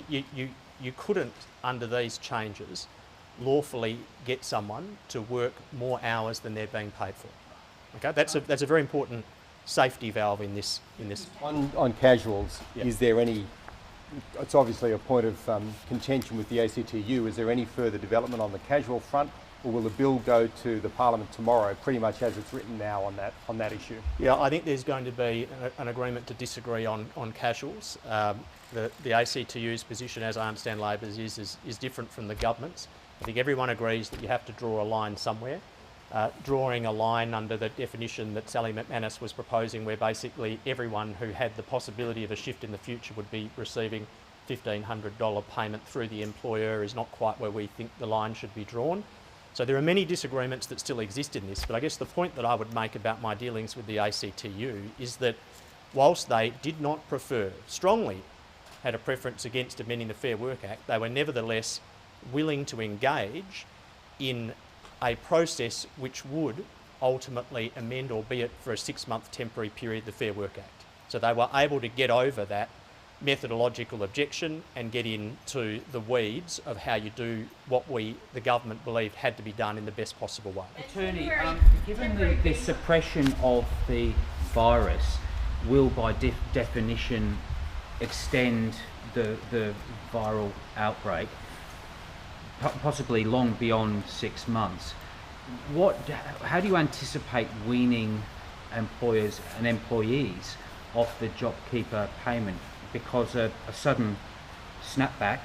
you couldn't, under these changes, lawfully get someone to work more hours than they're being paid for. Okay, that's a very important safety valve in this. On casuals, Yeah. is there any? It's obviously a point of contention with the ACTU. Is there any further development on the casual front, or will the bill go to the Parliament tomorrow, pretty much as it's written now on that issue? Yeah, I think there's going to be an agreement to disagree on casuals. The ACTU's position, as I understand Labor's, is different from the government's. I think everyone agrees that you have to draw a line somewhere. Drawing a line under the definition that Sally McManus was proposing, where basically everyone who had the possibility of a shift in the future would be receiving $1,500 payment through the employer, is not quite where we think the line should be drawn. So there are many disagreements that still exist in this, but I guess the point that I would make about my dealings with the ACTU is that whilst they did not strongly had a preference against amending the Fair Work Act, they were nevertheless willing to engage in a process which would ultimately amend, albeit for a 6-month temporary period, the Fair Work Act. So they were able to get over that methodological objection and get into the weeds of how you do what the government believed had to be done in the best possible way. Attorney, given the suppression of the virus will by definition extend the viral outbreak, possibly long beyond 6 months, how do you anticipate weaning employers and employees off the JobKeeper payment? Because a sudden snapback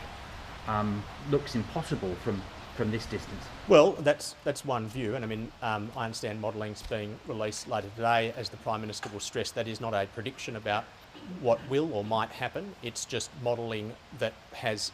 looks impossible from this distance. Well, that's one view, and I mean, I understand modelling's being released later today. As the Prime Minister will stress, that is not a prediction about what will or might happen. It's just modelling that has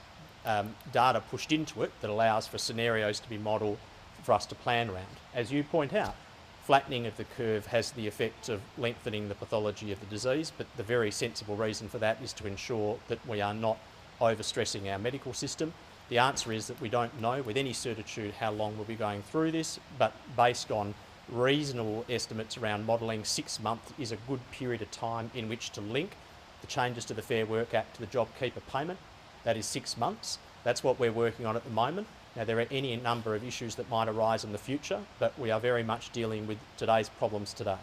data pushed into it that allows for scenarios to be modelled for us to plan around. As you point out, flattening of the curve has the effect of lengthening the pathology of the disease, but the very sensible reason for that is to ensure that we are not overstressing our medical system. The answer is that we don't know with any certitude how long we'll be going through this, but based on reasonable estimates around modelling, 6 months is a good period of time in which to link the changes to the Fair Work Act to the JobKeeper payment. That is 6 months. That's what we're working on at the moment. Now, there are any number of issues that might arise in the future, but we are very much dealing with today's problems today.